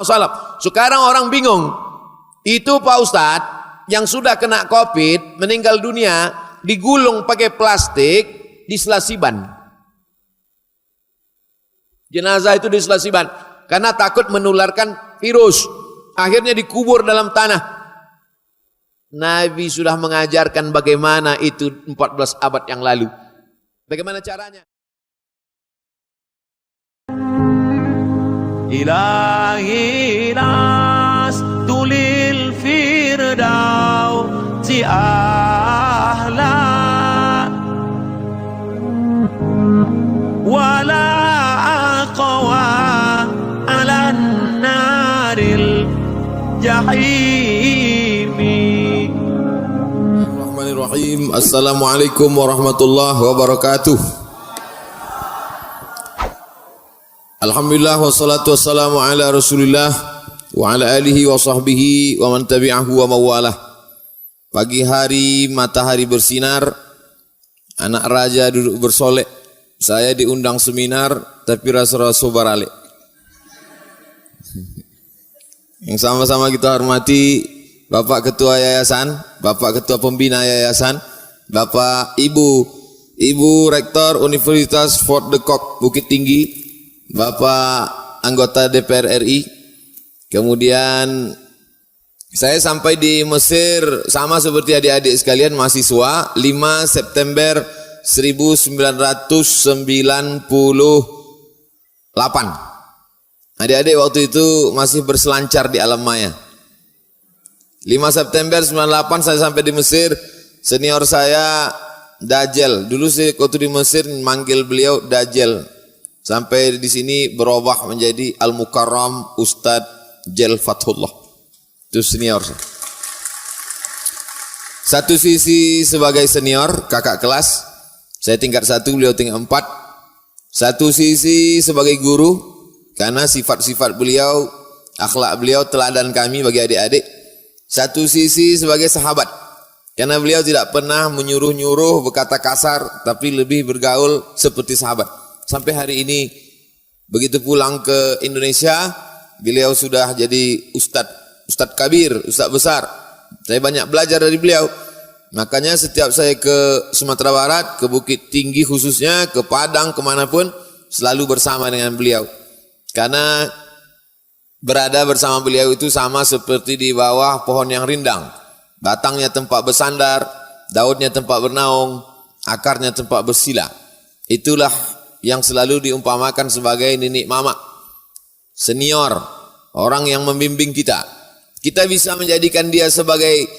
Salam. Sekarang orang bingung. Itu Pak Ustadz yang sudah kena COVID, meninggal dunia, digulung pakai plastik di Selasiban. Jenazah itu di Selasiban karena takut menularkan virus. Akhirnya dikubur dalam tanah. Nabi sudah mengajarkan bagaimana itu 14 abad yang lalu. Bagaimana caranya? إلهي لست للفردوس أهلا ولا أقوى على النار الجحيم. Bismillahirrahmanirrahim. Assalamualaikum warahmatullahi wabarakatuh. Alhamdulillah wassalatu wassalamu ala Rasulillah wa ala alihi wa sahbihi wa man tabi'ahu wa mawalah. Pagi hari matahari bersinar, anak raja duduk bersolek. Saya diundang seminar tapi rasa-rasa barale. Yang sama-sama kita hormati Bapak Ketua Yayasan, Bapak Ketua Pembina Yayasan, Bapak Ibu Rektor Universitas Fort de Kock Bukit Tinggi, Bapak anggota DPR RI. Kemudian saya sampai di Mesir sama seperti adik-adik sekalian mahasiswa 5 September 1998. Adik-adik waktu itu masih berselancar di alam maya. 5 September 98 saya sampai di Mesir. Senior saya Dajjal. Dulu saya waktu di Mesir manggil beliau Dajjal. Sampai di sini berubah menjadi Al-Mukarram Ustadz Jel Fathullah. Itu senior. Satu sisi sebagai senior, kakak kelas. Saya tingkat 1, beliau tingkat 4. Satu sisi sebagai guru, karena sifat-sifat beliau, akhlak beliau teladan kami bagi adik-adik. Satu sisi sebagai sahabat, karena beliau tidak pernah menyuruh-nyuruh, berkata kasar, tapi lebih bergaul seperti sahabat. Sampai hari ini begitu pulang ke Indonesia, beliau sudah jadi Ustadz Kabir, Ustadz besar. Saya banyak belajar dari beliau. Makanya setiap saya ke Sumatera Barat, ke Bukit Tinggi khususnya, ke Padang, kemanapun, selalu bersama dengan beliau. Karena berada bersama beliau itu sama seperti di bawah pohon yang rindang. Batangnya tempat bersandar, daunnya tempat bernaung, akarnya tempat bersila. Itulah yang selalu diumpamakan sebagai nenek mama, senior, orang yang membimbing kita. Kita bisa menjadikan dia sebagai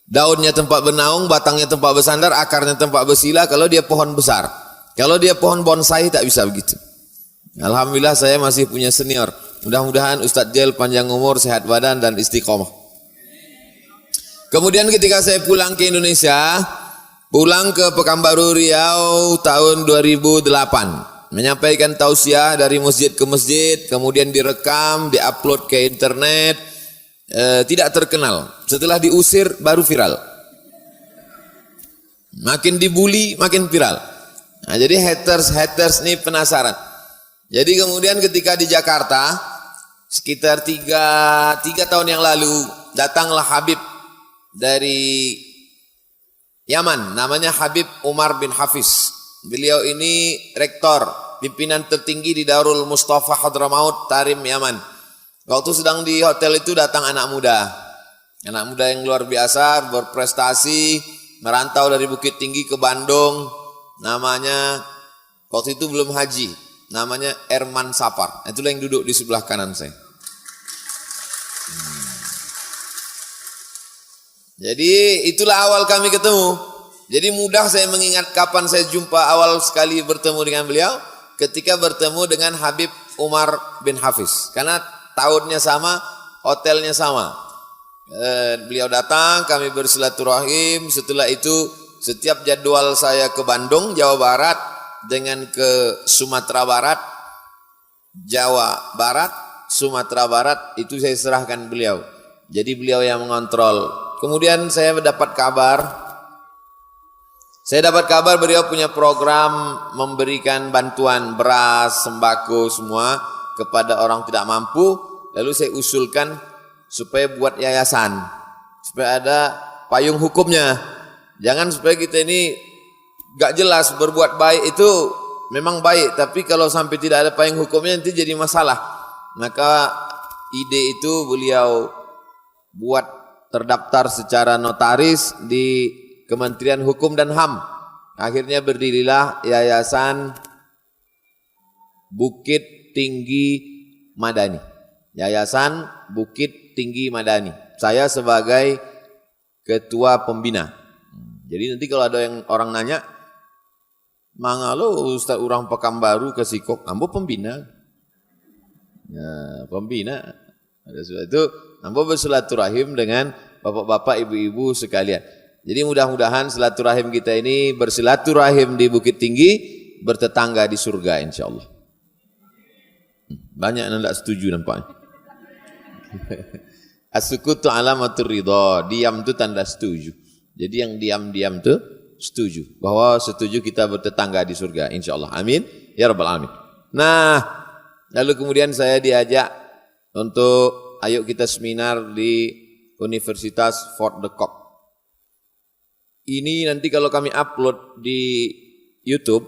daunnya tempat bernaung, batangnya tempat bersandar, akarnya tempat bersila kalau dia pohon besar. Kalau dia pohon bonsai tak bisa begitu. Alhamdulillah saya masih punya senior. Mudah-mudahan Ustadz Jel panjang umur, sehat badan dan istiqomah. Kemudian ketika saya pulang ke Indonesia, pulang ke Pekanbaru Riau tahun 2008, menyampaikan tausiah dari masjid ke masjid, kemudian direkam, diupload ke internet, tidak terkenal. Setelah diusir baru viral. Makin dibully makin viral. Nah, jadi haters ini penasaran. Jadi kemudian ketika di Jakarta sekitar 3 tahun yang lalu datanglah Habib dari Yaman, namanya Habib Umar bin Hafiz. Beliau ini rektor, pimpinan tertinggi di Darul Mustafa Hadramaut, Tarim, Yaman. Waktu sedang di hotel itu datang anak muda yang luar biasa, berprestasi, merantau dari Bukit Tinggi ke Bandung. Namanya, waktu itu belum haji, namanya Erman Sapar. Itulah yang duduk di sebelah kanan saya. Jadi itulah awal kami ketemu. Jadi mudah saya mengingat kapan saya jumpa awal sekali bertemu dengan beliau, ketika bertemu dengan Habib Umar bin Hafiz. Karena tahunnya sama, hotelnya sama. Beliau datang, kami bersilaturahim. Setelah itu setiap jadwal saya ke Bandung, Jawa Barat, dengan ke Sumatera Barat, Jawa Barat, Sumatera Barat, itu saya serahkan beliau. Jadi beliau yang mengontrol. Kemudian saya dapat kabar beliau punya program memberikan bantuan beras, sembako semua kepada orang tidak mampu. Lalu saya usulkan supaya buat yayasan, supaya ada payung hukumnya. Jangan supaya kita ini gak jelas, berbuat baik itu memang baik, tapi kalau sampai tidak ada payung hukumnya nanti jadi masalah. Maka ide itu beliau buat terdaftar secara notaris di Kementerian Hukum dan HAM. Akhirnya berdirilah Yayasan Bukit Tinggi Madani. Yayasan Bukit Tinggi Madani. Saya sebagai ketua pembina. Jadi nanti kalau ada yang orang nanya, "Mangalo Ustaz orang Pekanbaru ke Sikok, ambo pembina." Ya, pembina. Ada sebab itu ambo bersilaturahim dengan bapak-bapak, ibu-ibu sekalian. Jadi mudah-mudahan silaturahim kita ini bersilaturahim di Bukit Tinggi, bertetangga di surga insyaallah. Banyak yang tidak setuju nampaknya. As-sukutu alamatur ridha, diam itu tanda setuju. Jadi yang diam-diam itu setuju, bahwa setuju kita bertetangga di surga insyaallah. Amin ya rabbal alamin. Nah, lalu kemudian saya diajak untuk ayo kita seminar di Universitas Fort de Kock. Ini nanti kalau kami upload di YouTube,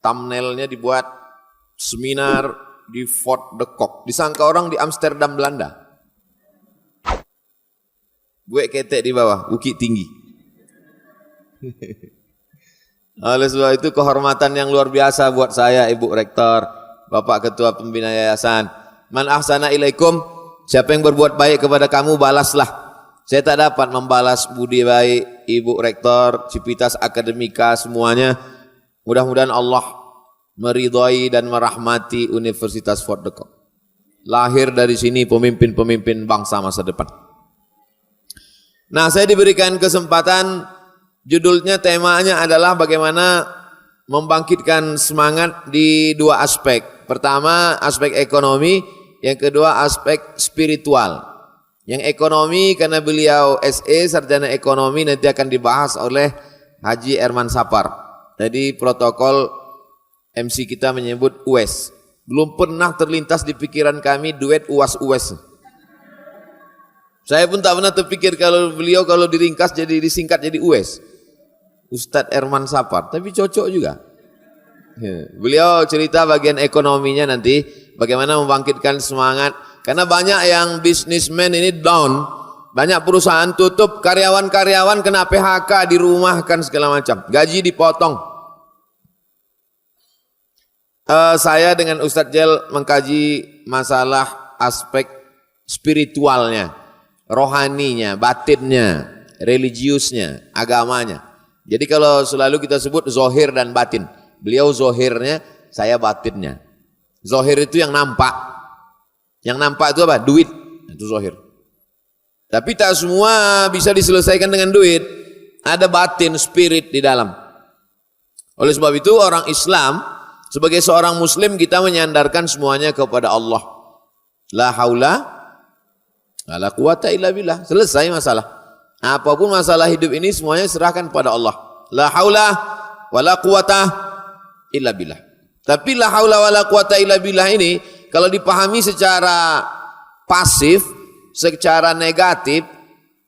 thumbnailnya dibuat seminar di Fort de Kock. Disangka orang di Amsterdam, Belanda. Gue ketek di bawah, Bukit Tinggi. Oleh sebab itu kehormatan yang luar biasa buat saya, Ibu Rektor, Bapak Ketua Pembina Yayasan. Man ahsana ilaikum, siapa yang berbuat baik kepada kamu, balaslah. Saya tak dapat membalas budi baik Ibu Rektor, Civitas Akademika, semuanya. Mudah-mudahan Allah meridhai dan merahmati Universitas Fort de Kock. Lahir dari sini pemimpin-pemimpin bangsa masa depan. Nah, saya diberikan kesempatan, judulnya, temanya adalah bagaimana membangkitkan semangat di dua aspek. Pertama, aspek ekonomi, yang kedua aspek spiritual. Yang ekonomi karena beliau SE, sarjana ekonomi, nanti akan dibahas oleh Haji Erman Sapar. Jadi protokol MC kita menyebut UES. Belum pernah terlintas di pikiran kami duet UAS-UES. Saya pun tak pernah terpikir kalau beliau kalau diringkas jadi disingkat jadi UES. Ustadz Erman Sapar, tapi cocok juga. Beliau cerita bagian ekonominya nanti, bagaimana membangkitkan semangat. Karena banyak yang bisnismen ini down, banyak perusahaan tutup, karyawan-karyawan kena PHK, dirumahkan segala macam, gaji dipotong. Saya dengan Ustadz Jel mengkaji masalah aspek spiritualnya, rohaninya, batinnya, religiusnya, agamanya. Jadi kalau selalu kita sebut zohir dan batin, beliau zohirnya, saya batinnya. Zohir itu yang nampak. Yang nampak itu apa? Duit, itu zohir. Tapi tak semua bisa diselesaikan dengan duit. Ada batin, spirit di dalam. Oleh sebab itu orang Islam, sebagai seorang muslim kita menyandarkan semuanya kepada Allah. La haula wala quwata illa billah. Selesai masalah. Apapun masalah hidup ini semuanya serahkan pada Allah. La haula wala quwata illa billah. Tapi la haula wala quwata illa billah ini kalau dipahami secara pasif, secara negatif,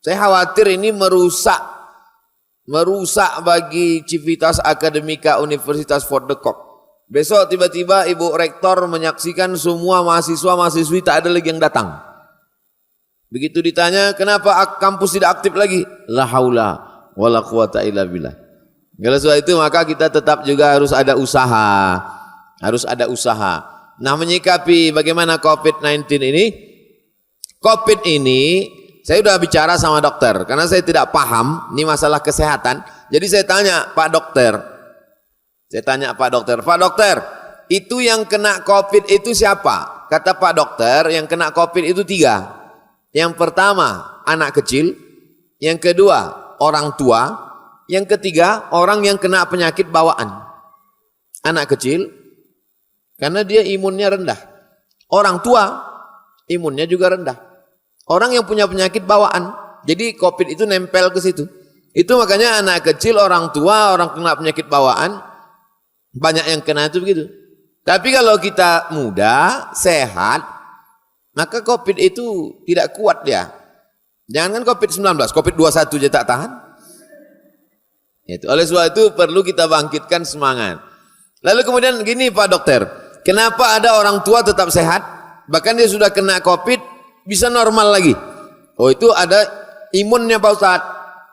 saya khawatir ini merusak bagi Civitas Akademika Universitas Fort de Kock. Besok tiba-tiba Ibu Rektor menyaksikan semua mahasiswa-mahasiswi tak ada lagi yang datang. Begitu ditanya, kenapa kampus tidak aktif lagi? La haula wala quwata illa billah. Kalau soal itu maka kita tetap juga harus ada usaha. Harus ada usaha. Nah, menyikapi bagaimana COVID-19 ini, COVID ini saya sudah bicara sama dokter karena saya tidak paham ini masalah kesehatan. Jadi saya tanya Pak Dokter, Pak Dokter, itu yang kena COVID itu siapa? Kata Pak Dokter, yang kena COVID itu 3. Yang pertama anak kecil, yang kedua orang tua, yang ketiga orang yang kena penyakit bawaan. Anak kecil karena dia imunnya rendah. Orang tua imunnya juga rendah. Orang yang punya penyakit bawaan. Jadi COVID itu nempel ke situ. Itu makanya anak kecil, orang tua, orang kena penyakit bawaan, banyak yang kena itu begitu. Tapi kalau kita muda, sehat, maka COVID itu tidak kuat dia. Jangankan COVID-19, COVID-21 aja tak tahan. Itu. Oleh sebab itu perlu kita bangkitkan semangat. Lalu kemudian gini Pak Dokter, kenapa ada orang tua tetap sehat, bahkan dia sudah kena COVID bisa normal lagi? Oh itu ada imunnya Pak Ustadz.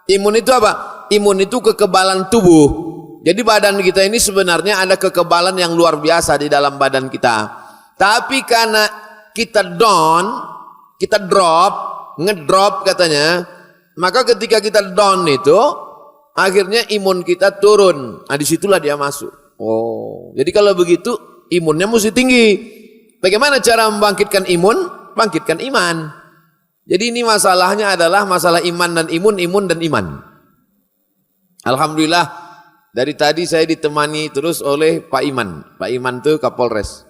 Imun itu apa? Imun itu kekebalan tubuh. Jadi badan kita ini sebenarnya ada kekebalan yang luar biasa di dalam badan kita. Tapi karena kita down, kita ngedrop katanya, maka ketika kita down itu, akhirnya imun kita turun. Nah disitulah dia masuk. Oh, jadi kalau begitu imunnya mesti tinggi. Bagaimana cara membangkitkan imun? Bangkitkan iman. Jadi ini masalahnya adalah masalah iman dan imun dan iman. Alhamdulillah dari tadi saya ditemani terus oleh Pak Iman. Pak Iman itu Kapolres.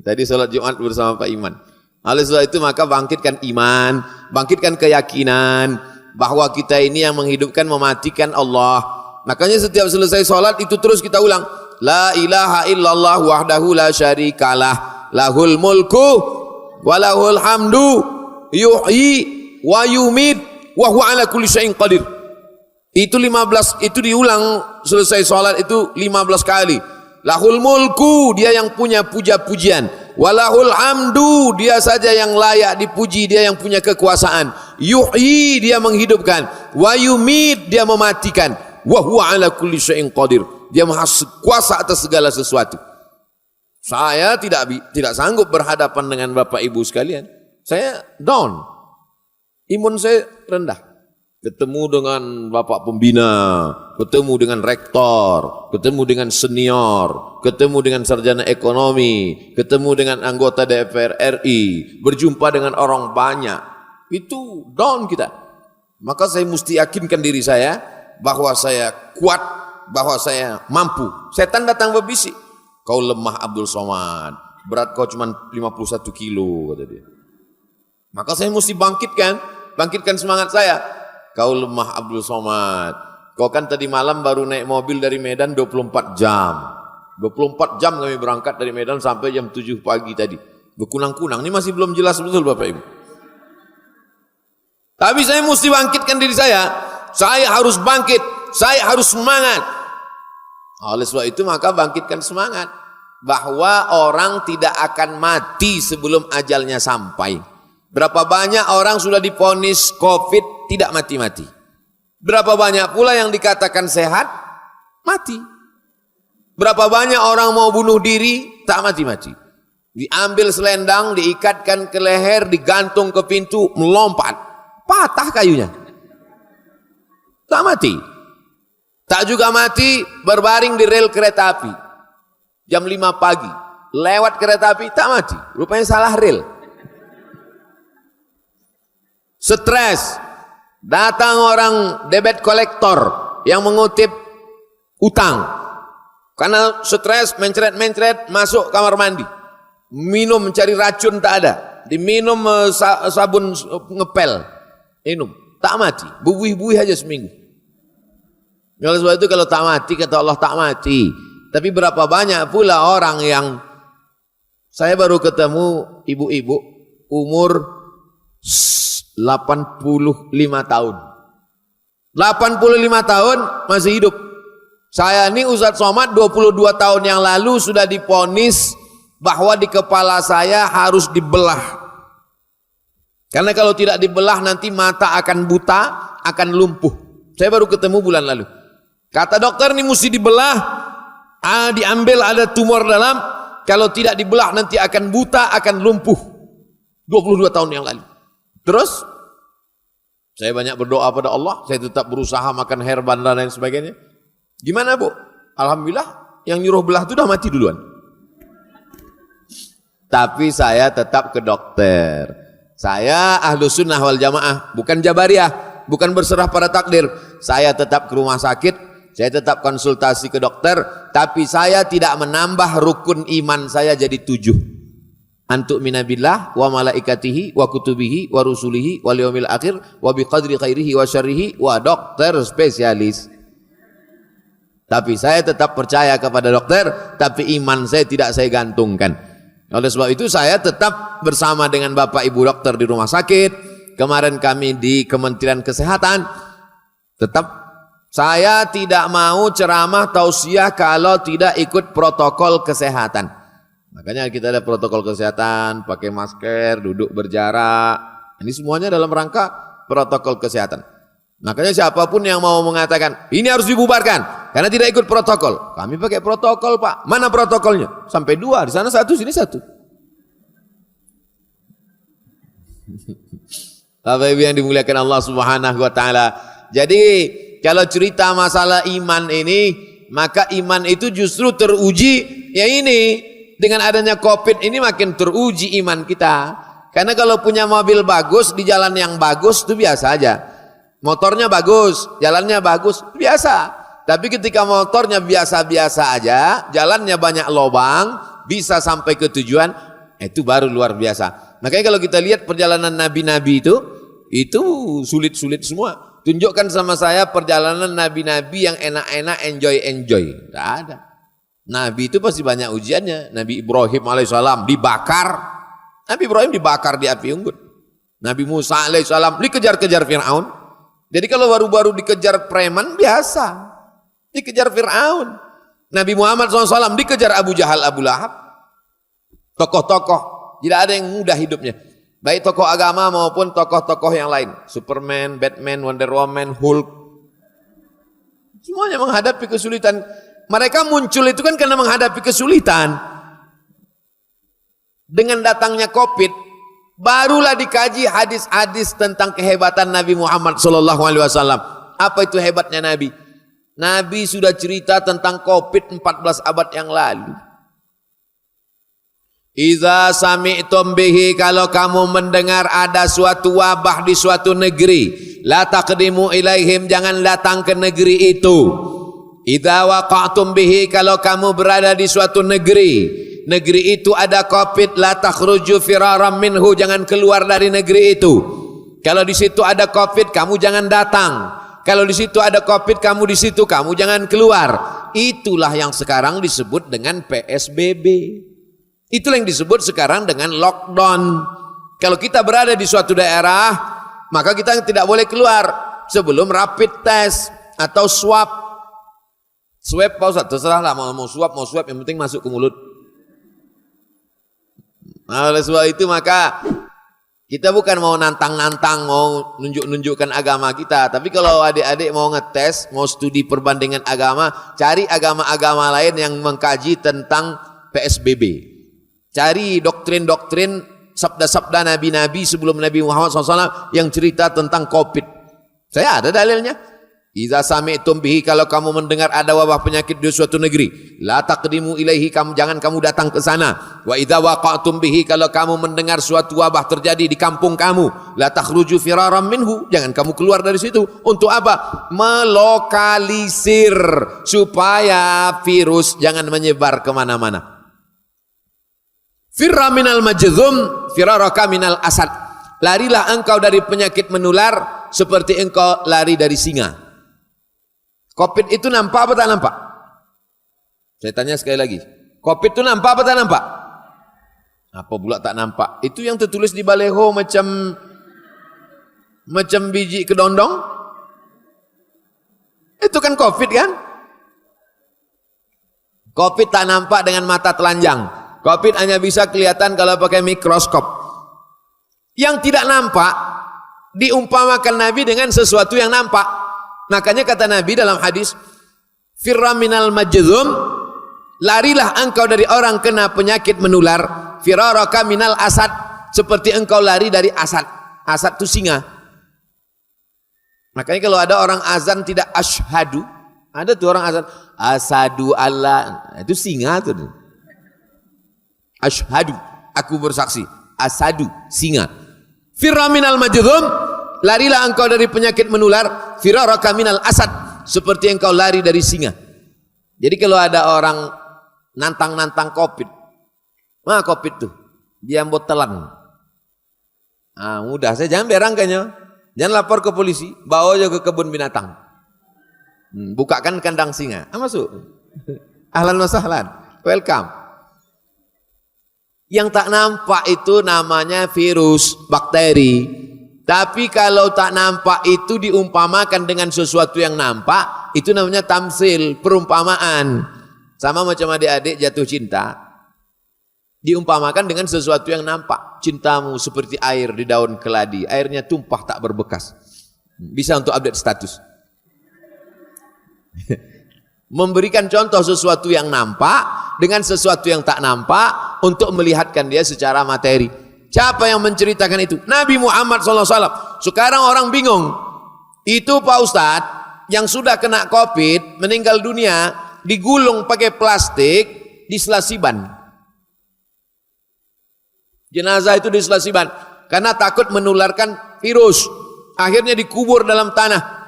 Tadi sholat Jumat bersama Pak Iman. Oleh sebab itu maka bangkitkan iman, bangkitkan keyakinan bahwa kita ini yang menghidupkan, mematikan Allah. Makanya setiap selesai sholat itu terus kita ulang. La ilaha illallah wahdahu la syarikalah. Lahul mulku walahul hamdu yuhyi wa yumit wa huwa ala kulli syai'in qadir. Itu 15, itu diulang selesai sholat itu 15 kali. Lahul mulku, dia yang punya puja-pujian. Walahul hamdu, dia saja yang layak dipuji, dia yang punya kekuasaan. Yuhyi, dia menghidupkan. Wa yumit, dia mematikan. Wa huwa ala kulli syai'in qadir. Dia maha kuasa atas segala sesuatu. Saya tidak sanggup berhadapan dengan Bapak Ibu sekalian. Saya down. Imun saya rendah. Ketemu dengan Bapak Pembina, ketemu dengan rektor, ketemu dengan senior, ketemu dengan sarjana ekonomi, ketemu dengan anggota DPR RI, berjumpa dengan orang banyak. Itu down kita. Maka saya mesti yakinkan diri saya bahwa saya kuat, bahwa saya mampu. Setan datang berbisik, kau lemah Abdul Somad, berat kau cuma 51 kilo, kata dia. Maka saya mesti bangkitkan semangat saya. Kau lemah Abdul Somad. Kau kan tadi malam baru naik mobil dari Medan 24 jam. 24 jam kami berangkat dari Medan sampai jam 7 pagi tadi. Berkunang-kunang. Ini masih belum jelas betul Bapak Ibu. Tapi saya mesti bangkitkan diri saya. Saya harus bangkit. Saya harus semangat. Oleh sebab itu maka bangkitkan semangat. Bahwa orang tidak akan mati sebelum ajalnya sampai. Berapa banyak orang sudah divonis COVID tidak mati-mati. Berapa banyak pula yang dikatakan sehat, mati. Berapa banyak orang mau bunuh diri, tak mati-mati. Diambil selendang, diikatkan ke leher, digantung ke pintu, melompat. Patah kayunya. Tak mati. Tak juga mati, berbaring di rel kereta api. Jam 5 pagi, lewat kereta api, tak mati. Rupanya salah rel. Stres, datang orang debit kolektor yang mengutip utang. Karena stres, mencret-mencret, masuk kamar mandi. Minum, mencari racun tak ada. Diminum sabun ngepel. Minum, tak mati. Bubuih-buih aja seminggu. Oleh sebab itu kalau tak mati, kata Allah tak mati. Tapi berapa banyak pula orang yang saya baru ketemu ibu-ibu umur 85 tahun. 85 tahun masih hidup. Saya ini Ustadz Somad 22 tahun yang lalu sudah divonis bahwa di kepala saya harus dibelah. Karena kalau tidak dibelah nanti mata akan buta, akan lumpuh. Saya baru ketemu bulan lalu. Kata dokter ini mesti dibelah, diambil ada tumor dalam, kalau tidak dibelah nanti akan buta, akan lumpuh. 22 tahun yang lalu. Terus saya banyak berdoa pada Allah, saya tetap berusaha makan herban dan lain sebagainya. Gimana Bu? Alhamdulillah yang nyuruh belah itu udah mati duluan. Tapi saya tetap ke dokter. Saya Ahlus Sunnah wal Jamaah, bukan Jabariyah, bukan berserah pada takdir. Saya tetap ke rumah sakit, saya tetap konsultasi ke dokter, tapi saya tidak menambah rukun iman saya jadi 7. Antuk minabillah wa malaikatihi wa kutubihi wa rusulihi wal yaumil akhir wa biqadri khairihi wa syarrihi wa dokter spesialis. Tapi saya tetap percaya kepada dokter, tapi iman saya tidak saya gantungkan. Oleh sebab itu saya tetap bersama dengan Bapak Ibu dokter di rumah sakit. Kemarin kami di Kementerian Kesehatan. Tetap saya tidak mau ceramah tausiah kalau tidak ikut protokol kesehatan. Makanya kita ada protokol kesehatan, pakai masker, duduk berjarak. Ini semuanya dalam rangka protokol kesehatan. Makanya siapapun yang mau mengatakan ini harus dibubarkan karena tidak ikut protokol, kami pakai protokol Pak. Mana protokolnya? Sampai 2, di sana 1, sini 1. Bapak Ibu yang dimuliakan Allah Subhanahu wa taala. Jadi kalau cerita masalah iman ini, maka iman itu justru teruji ya ini dengan adanya Covid ini makin teruji iman kita. Karena kalau punya mobil bagus di jalan yang bagus itu biasa aja. Motornya bagus, jalannya bagus, biasa. Tapi ketika motornya biasa-biasa aja, jalannya banyak lubang, bisa sampai ke tujuan, itu baru luar biasa. Makanya kalau kita lihat perjalanan nabi-nabi itu sulit-sulit semua. Tunjukkan sama saya perjalanan nabi-nabi yang enak-enak, enjoy-enjoy. Tidak ada. Nabi itu pasti banyak ujiannya. Nabi Ibrahim alaihissalam dibakar. Nabi Ibrahim dibakar di api unggun. Nabi Musa alaihissalam dikejar-kejar Fir'aun. Jadi kalau baru-baru dikejar preman biasa, dikejar Fir'aun. Nabi Muhammad SAW dikejar Abu Jahal, Abu Lahab. Tokoh-tokoh, tidak ada yang mudah hidupnya. Baik tokoh agama maupun tokoh-tokoh yang lain. Superman, Batman, Wonder Woman, Hulk. Semuanya menghadapi kesulitan. Mereka muncul itu kan karena menghadapi kesulitan. Dengan datangnya Covid, barulah dikaji hadis-hadis tentang kehebatan Nabi Muhammad SAW. Apa itu hebatnya Nabi? Nabi sudah cerita tentang Covid 14 abad yang lalu. Iza sami'tum bihi, kalau kamu mendengar ada suatu wabah di suatu negeri, la taqdimu ilaihim, jangan datang ke negeri itu. Idza waqa'tum bihi, kalau kamu berada di suatu negeri itu ada Covid, la takhruju firaram minhu, jangan keluar dari negeri itu. Kalau di situ ada Covid, kamu jangan datang. Kalau di situ ada Covid, kamu di situ, kamu jangan keluar. Itulah yang sekarang disebut dengan PSBB. Itulah yang disebut sekarang dengan lockdown. Kalau kita berada di suatu daerah, maka kita tidak boleh keluar sebelum rapid test atau swab. Swab Pak Ustaz, terserah lah, mau swab, yang penting masuk ke mulut. Nah, oleh sebab itu maka kita bukan mau nantang-nantang, mau nunjuk-nunjukkan agama kita. Tapi kalau adik-adik mau ngetes, mau studi perbandingan agama, cari agama-agama lain yang mengkaji tentang PSBB. Cari doktrin-doktrin, sabda-sabda nabi-nabi sebelum Nabi Muhammad SAW yang cerita tentang Covid. Saya ada dalilnya. Iza sami'tum bihi, kalau kamu mendengar ada wabah penyakit di suatu negeri, la taqdimu ilaihi, jangan kamu datang ke sana. Wa idza waqa'tum bihi, kalau kamu mendengar suatu wabah terjadi di kampung kamu, la takhruju firaram minhu, jangan kamu keluar dari situ. Untuk apa? Melokalisir supaya virus jangan menyebar kemana-mana. Firra minal majzum firaraka minal asad, larilah engkau dari penyakit menular seperti engkau lari dari singa. Covid itu nampak apa tak nampak? Saya tanya sekali lagi. Covid itu nampak apa tak nampak? Apa pula tak nampak? Itu yang tertulis di baleho macam biji kedondong. Itu kan Covid kan? Covid tak nampak dengan mata telanjang. Covid hanya bisa kelihatan kalau pakai mikroskop. Yang tidak nampak diumpamakan Nabi dengan sesuatu yang nampak. Makanya kata Nabi dalam hadis, firra minal majzum, larilah engkau dari orang kena penyakit menular, firaraka minal asad, seperti engkau lari dari asad. Asad itu singa. Makanya kalau ada orang azan tidak asyhadu, ada tuh orang azan asadu Allah, itu singa tuh. Asyhadu, aku bersaksi. Asadu, singa. Firra minal majzum, larilah engkau dari penyakit menular, firaraka minal asad, seperti engkau lari dari singa. Jadi kalau ada orang nantang-nantang Covid, Covid tuh, dia botelan. Mudah, saya jangan berang kayaknya. Jangan lapor ke polisi, bawa aja ke kebun binatang. Bukakan kandang singa. Masuk. Ahlan wa sahlan. Welcome. Yang tak nampak itu namanya virus, bakteri. Tapi kalau tak nampak itu diumpamakan dengan sesuatu yang nampak, itu namanya tamsil, perumpamaan. Sama macam adik-adik jatuh cinta, diumpamakan dengan sesuatu yang nampak. Cintamu seperti air di daun keladi, airnya tumpah tak berbekas. Bisa untuk update status. Memberikan contoh sesuatu yang nampak dengan sesuatu yang tak nampak untuk melihatkan dia secara materi. Siapa yang menceritakan itu? Nabi Muhammad SAW. Sekarang orang bingung. Itu Pak Ustadz yang sudah kena COVID, meninggal dunia, digulung pakai plastik di Selasiban. Jenazah itu di Selasiban karena takut menularkan virus. Akhirnya dikubur dalam tanah.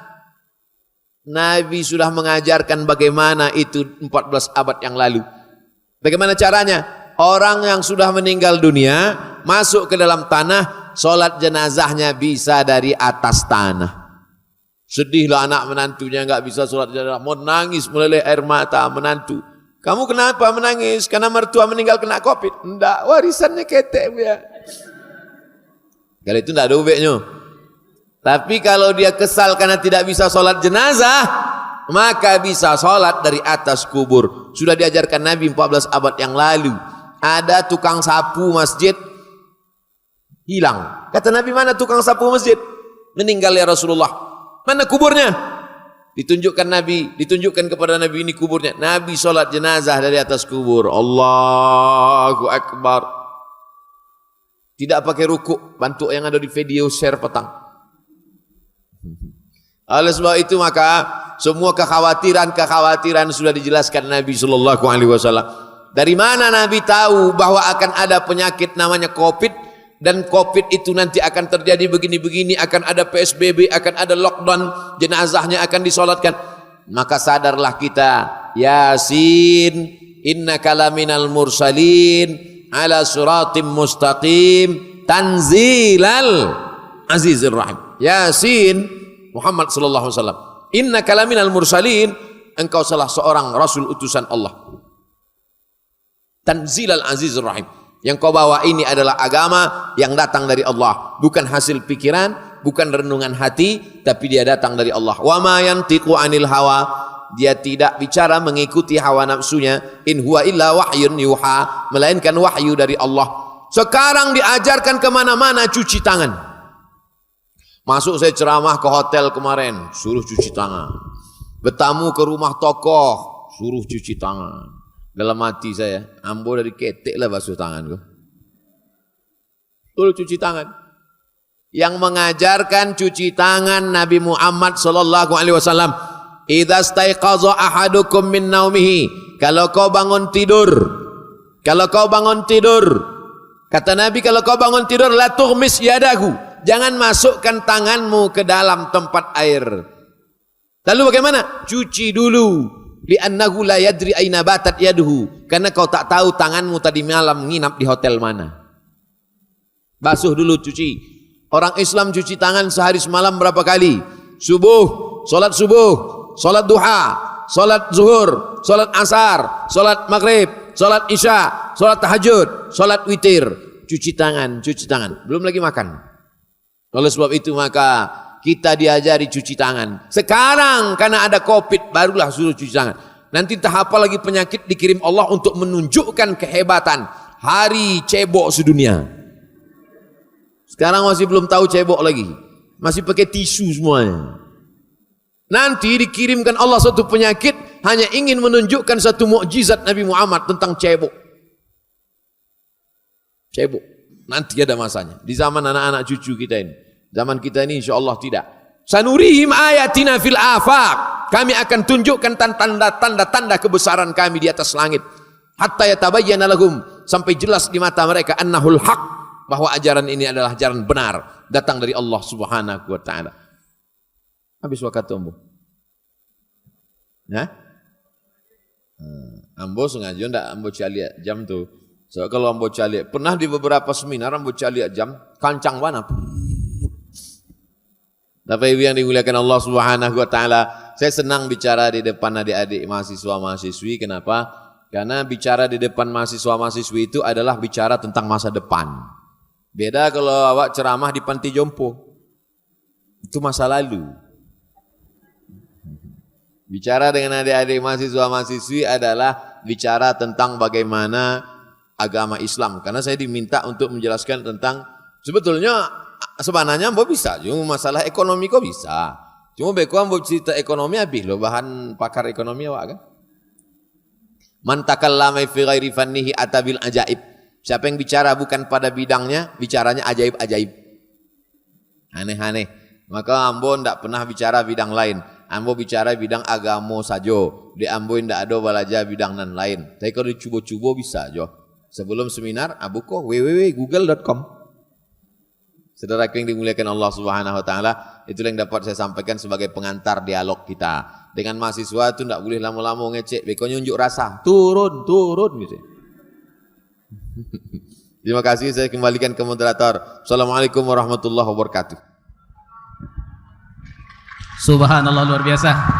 Nabi sudah mengajarkan bagaimana itu 14 abad yang lalu. Bagaimana caranya? Orang yang sudah meninggal dunia masuk ke dalam tanah, sholat jenazahnya bisa dari atas tanah. Sedihlah anak menantunya nggak bisa sholat jenazah, mau nangis meleleh air mata menantu. Kamu kenapa menangis? Karena mertua meninggal kena COVID. Enggak, warisannya ketek ya. Kalau itu enggak ada ubeknya. Tapi kalau dia kesal karena tidak bisa sholat jenazah, maka bisa sholat dari atas kubur. Sudah diajarkan Nabi 14 abad yang lalu. Ada tukang sapu masjid hilang. Kata Nabi, mana tukang sapu masjid? Meninggal ya Rasulullah. Mana kuburnya? Ditunjukkan Nabi, ditunjukkan kepada Nabi, ini kuburnya. Nabi sholat jenazah dari atas kubur. Allahu Akbar. Tidak pakai rukuk. Bantu yang ada di video share petang. Oleh sebab itu maka semua kekhawatiran sudah dijelaskan Nabi Sallallahu Alaihi Wasallam. Dari mana Nabi tahu bahwa akan ada penyakit namanya COVID, dan COVID itu nanti akan terjadi begini-begini, akan ada PSBB, akan ada lockdown, jenazahnya akan disolatkan. Maka sadarlah kita, Yasin, innaka laminal mursalin ala suratim mustaqim tanzilal azizir rahim. Yasin, Muhammad sallallahu alaihi wasallam, innaka laminal mursalin, engkau salah seorang rasul utusan Allah. Tanzilal azizir rahim, yang kau bawa ini adalah agama yang datang dari Allah, bukan hasil pikiran, bukan renungan hati, tapi dia datang dari Allah. Wa ma yantiqu anil hawa, dia tidak bicara mengikuti hawa nafsunya. In huwa illa wahyun yuha, melainkan wahyu dari Allah. Sekarang diajarkan kemana-mana cuci tangan. Masuk saya ceramah ke hotel kemarin, suruh cuci tangan. Bertamu ke rumah tokoh, suruh cuci tangan. Dalam hati saya, ambo dari ketek lah basuh tanganku. Suruh cuci tangan. Yang mengajarkan cuci tangan Nabi Muhammad sallallahu alaihi wasallam. Idza staiqaza ahadukum min naumihi, kalau kau bangun tidur, kata Nabi, kalau kau bangun tidur, la tughmis yadahu, jangan masukkan tanganmu ke dalam tempat air. Lalu bagaimana? Cuci dulu. Li'annahu la yadri aina batat yaduhu, karena kau tak tahu tanganmu tadi malam nginap di hotel mana. Basuh dulu, cuci. Orang Islam cuci tangan sehari semalam berapa kali? Subuh, solat duha, solat zuhur, solat asar, solat maghrib, solat isya, solat tahajud, solat witir. Cuci tangan. Belum lagi makan. Oleh sebab itu maka kita diajari cuci tangan. Sekarang karena ada COVID barulah suruh cuci tangan. Nanti entah apa lagi penyakit dikirim Allah untuk menunjukkan kehebatan. Hari cebok sedunia. Sekarang masih belum tahu cebok lagi. Masih pakai tisu semuanya. Nanti dikirimkan Allah satu penyakit hanya ingin menunjukkan satu mukjizat Nabi Muhammad tentang cebok. Cebok. Nanti ada masanya. Di zaman anak-anak cucu kita ini. Zaman kita ini insya Allah tidak. Sanurihim ayatina fil afaq, kami akan tunjukkan tanda-tanda kebesaran kami di atas langit. Hatta yatabayyana lahum, sampai jelas di mata mereka annahul haq, bahwa ajaran ini adalah ajaran benar, datang dari Allah Subhanahu wa taala. Habis waktu ambo. Nah? Ambo sengaja ndak ambo caliak jam tu. So kalau ambo caliak, pernah di beberapa seminar ambo caliak jam kancang mana? Bapak Ibu yang dimuliakan Allah Subhanahu wa taala, saya senang bicara di depan adik-adik mahasiswa-mahasiswi. Kenapa? Karena bicara di depan mahasiswa-mahasiswi itu adalah bicara tentang masa depan. Beda kalau awak ceramah di panti jompo. Itu masa lalu. Bicara dengan adik-adik mahasiswa-mahasiswi adalah bicara tentang bagaimana agama Islam. Karena saya diminta untuk menjelaskan tentang sebetulnya sebenarnya mbok bisa, cuma masalah ekonomi kok bisa. Cuma bekuan mbok cerita ekonomi habis loh bahan pakar ekonomi awak kan. Man takallama fi ghairi fannihi atabil ajaib. Siapa yang bicara bukan pada bidangnya, bicaranya ajaib-ajaib. Aneh-aneh. Maka ambo ndak pernah bicara bidang lain. Ambo bicara bidang agama saja. Di ambo ndak ada belajar bidang nan lain. Tapi kalau dicuba-cuba bisa jo. Sebelum seminar, buka www.google.com. Saudara yang dimuliakan Allah Subhanahu wa taala, itulah yang dapat saya sampaikan sebagai pengantar dialog kita. Dengan mahasiswa itu tidak boleh lama-lama ngecek, bekonya unjuk rasa, turun gitu. Terima kasih, saya kembalikan ke moderator. Assalamualaikum warahmatullahi wabarakatuh. Subhanallah, luar biasa.